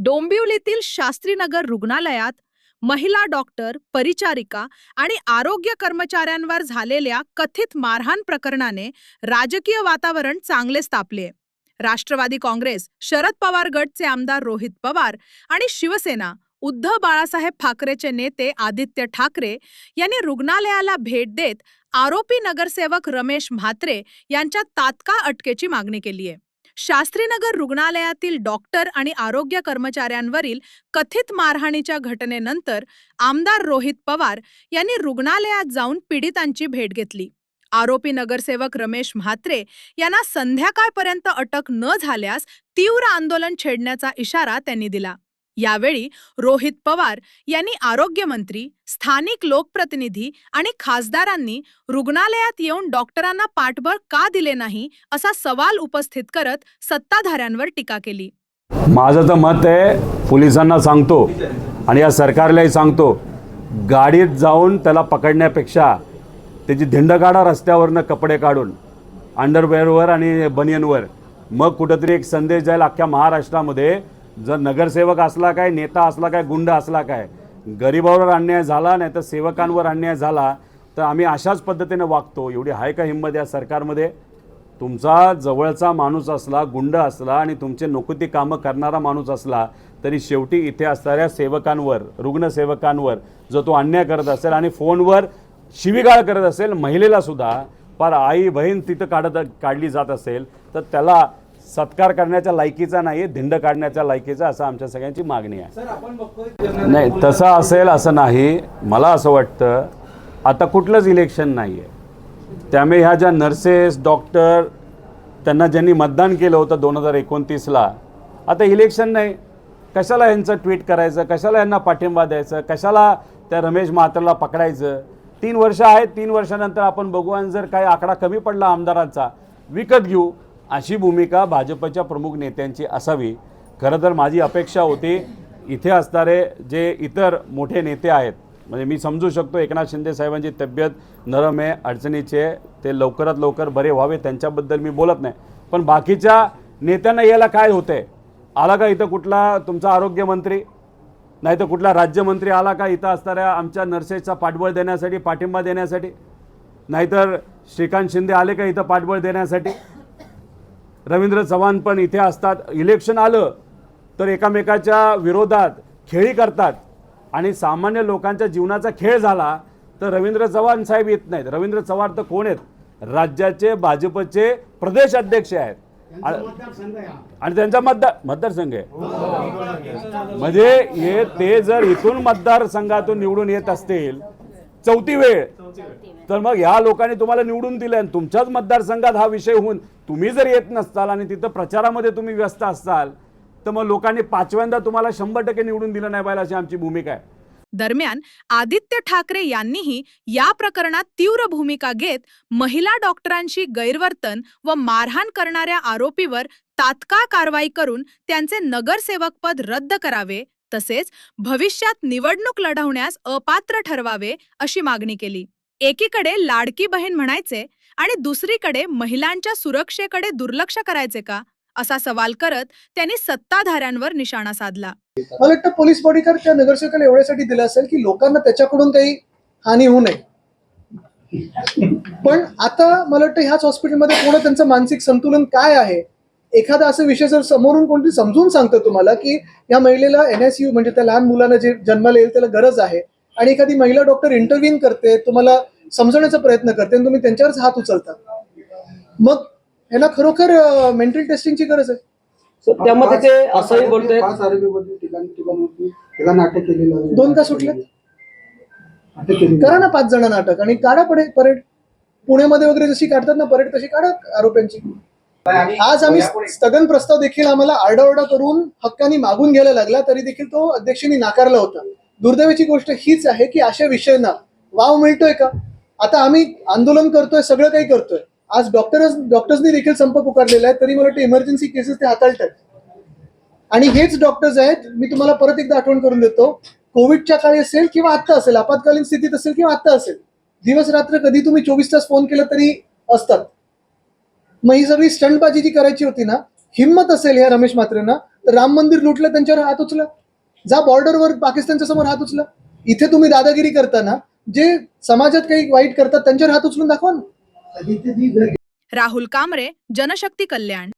डोंबिवलीतील शास्त्रीनगर रुग्णालयात महिला डॉक्टर, परिचारिका आणि आरोग्य कर्मचाऱ्यांवर झालेल्या कथित मारहाण प्रकरणाने राजकीय वातावरण चांगलेच तापले. राष्ट्रवादी काँग्रेस, शरद पवार गटचे आमदार रोहित पवार आणि शिवसेना उद्धव बाळासाहेब ठाकरेचे नेते आदित्य ठाकरे यांनी रुग्णालयाला भेट देत आरोपी नगरसेवक रमेश म्हात्रे यांच्या तात्काळ अटकेची मागणी केली आहे. शास्त्रीनगर रुग्णालयातील डॉक्टर आणि आरोग्य कर्मचाऱ्यांवरील कथित मारहाणीच्या घटनेनंतर आमदार रोहित पवार यांनी रुग्णालयात जाऊन पीडितांची भेट घेतली. आरोपी नगरसेवक रमेश म्हात्रे यांना संध्याकाळपर्यंत अटक न झाल्यास तीव्र आंदोलन छेडण्याचा इशारा त्यांनी दिला. यावेळी रोहित पवार यांनी आरोग्यमंत्री, स्थानिक लोकप्रतिनिधी आणि खासदारांनी रुग्णालयात येऊन डॉक्टरांना पाठबळ का दिले नाही असा सवाल उपस्थित करत सत्ताधाऱ्यांवर टीका केली. माझं तर मत आहे, पोलिसांना सांगतो आणि या सरकारलाही सांगतो, गाडीत जाऊन त्याला पकडण्यापेक्षा त्याची धिंड काढा रस्त्यावरनं कपडे काढून अंडरवेअरवर आणि बनियनवर. मग कुठंतरी एक संदेश जाईल अख्ख्या महाराष्ट्रामध्ये. जर नगरसेवक असला काय, नेता असला काय, गुंड असला काय, गरिबावर अन्याय झाला नाही तर सेवकांवर अन्याय झाला तर आम्ही अशाच पद्धतीने वागतो. एवढी आहे का हिंमत या सरकारमध्ये? तुमचा जवळचा माणूस असला, गुंड असला आणि तुमचे नको ती कामं करणारा माणूस असला तरी शेवटी इथे असणाऱ्या सेवकांवर, रुग्णसेवकांवर जो तो अन्याय करत असेल आणि फोनवर शिवीगाळ करत असेल, महिलेला सुद्धा फार आई बहीण तिथं काढली जात असेल तर त्याला सत्कार करण्याच्या लायकीचा नाही, धिंड काढण्याच्या लायकीचा, असं आमच्या सगळ्यांची मागणी आहे. नाही, तसं असेल असं नाही. मला असं वाटतं आता कुठलंच इलेक्शन नाही आहे, त्यामुळे ह्या ज्या नर्सेस, डॉक्टर, त्यांना ज्यांनी मतदान केलं होतं 2029ला, आता इलेक्शन नाही, कशाला यांचं ट्विट करायचं, कशाला यांना पाठिंबा द्यायचं, कशाला त्या रमेश म्हात्रेला पकडायचं. 3 वर्ष आहेत, 3 वर्षानंतर आपण बघू आणि जर काही आकडा कमी पडला आमदारांचा विकत घेऊ, अशी भूमिका भाजपच्या प्रमुख नेत्यांची असावी. खरं तर माझी अपेक्षा होती इथे असणारे जे इतर मोठे नेते आहेत, म्हणजे मी समजू शकतो एकनाथ शिंदे साहेबांची तब्येत नरम आहे, अडचणीचे, ते लवकरात लवकर बरे व्हावे, त्यांच्याबद्दल मी बोलत नाही. पण बाकीच्या नेत्यांना याला काय होतंय? आला का इथं कुठला तुमचा आरोग्यमंत्री, नाही तर कुठला राज्यमंत्री आला का इथं असणाऱ्या आमच्या नर्सेसचा पाठबळ देण्यासाठी, पाठिंबा देण्यासाठी? नाहीतर श्रीकांत शिंदे आले का इथं पाठबळ देण्यासाठी? रवींद्र चव्हाण पण इथे असतात. इलेक्शन आलं तर एकामेकाच्या विरोधात खेळी करतात आणि सामान्य लोकांच्या जीवनाचा खेळ झाला तर रवींद्र चव्हाण साहेब येत नाहीत. रवींद्र चव्हाण तर कोण आहेत? राज्याचे भाजपचे प्रदेश अध्यक्ष आहेत आणि त्यांचा मतदारसंघ आहे. म्हणजे हे ते जर इथून मतदारसंघातून निवडून येत असतील 4थी वेळ, तर मग ह्या लोकांनी तुम्हाला निवडून दिलं आणि तुमच्याच मतदारसंघात हा विषय होऊन तुम्ही जर येत नसताल आणि तिथं प्रचारामध्ये तुम्ही व्यस्त असाल तर मग लोकांनी 5व्यांदा तुम्हाला 100% निवडून दिलं नाही पाहिजे, अशी आमची भूमिका आहे. दरम्यान आदित्य ठाकरे यांनीही या प्रकरणात तीव्र भूमिका घेत महिला डॉक्टरांशी गैरवर्तन व मारहाण करणाऱ्या आरोपीवर तात्काळ कारवाई करून त्यांचे नगरसेवक पद रद्द करावे, तसेच भविष्यात निवडणूक लढवण्यास अपात्र ठरवावे अशी मागणी केली. एकीकडे लाडकी बहीण म्हणायचे आणि दुसरीकडे महिलांच्या सुरक्षेकडे दुर्लक्ष करायचे का, असा सवाल करत त्यांनी सत्ताधाऱ्यांवर निशाणा साधला. मला वाटतं पोलीस बॉडीगार्ड त्या नगरसेवकाला एवढ्यासाठी दिला असेल की लोकांना त्याच्याकडून काही हानी होऊ नये. पण आता मला वाटतं ह्याच हॉस्पिटलमध्ये पूर्ण त्यांचं मानसिक संतुलन काय आहे, एखादा असं विषय जर समोरून कोणतरी समजून सांगतं तुम्हाला की या महिलेला NSU म्हणजे त्या लहान मुलांना जे जन्माला येईल त्याला गरज आहे आणि एखादी महिला डॉक्टर इंटरव्हीन करते, तुम्हाला समजवण्याचा प्रयत्न करते आणि तुम्ही त्यांच्यावरच हात उचलता, मग ह्याला खरोखर मेंटल टेस्टिंगची गरज आहे. त्यामध्ये ते असंही बोलतोय 2 का सुटले, करा ना 5 जणांना अटक आणि काढा परेड. पुण्यामध्ये वगैरे जशी काढतात ना परेड, तशी काढा आरोप्यांची. आज आम्ही स्थगन प्रस्ताव देखील आम्हाला आरडाओरडा करून हक्कानी मागून घ्यायला लागला, तरी देखील तो अध्यक्षांनी नाकारला होता. दुर्दैवाची गोष्ट हीच आहे की अशा विषयांना वाव मिळतोय का? आता आम्ही आंदोलन करतोय, सगळं काही करतोय. आज डॉक्टर्सनी देखील संप पुकारलेला आहे, तरी मला वाटतं इमर्जन्सी केसेस ते हाताळतात. आणि हेच डॉक्टर्स आहेत, मी तुम्हाला परत एकदा आठवण करून देतो, कोविडच्या काळी असेल किंवा आत्ता असेल, आपत्कालीन स्थितीत असेल किंवा आत्ता असेल, दिवस रात्र कधी तुम्ही 24 तास फोन केला तरी असतात. मग ही सगळी स्टंटबाजी जी करायची होती ना, हिम्मत असेल ह्या रमेश म्हात्रेंना तर राम मंदिर लुटलं त्यांच्यावर हात उचला, जा बॉर्डरवर पाकिस्तानच्या समोर हात उचला. इथे तुम्ही दादागिरी करताना जे समाजात काही वाईट करतात त्यांच्यावर हात उचलून दाखवा ना. राहुल कामरे, जनशक्ती कल्याण.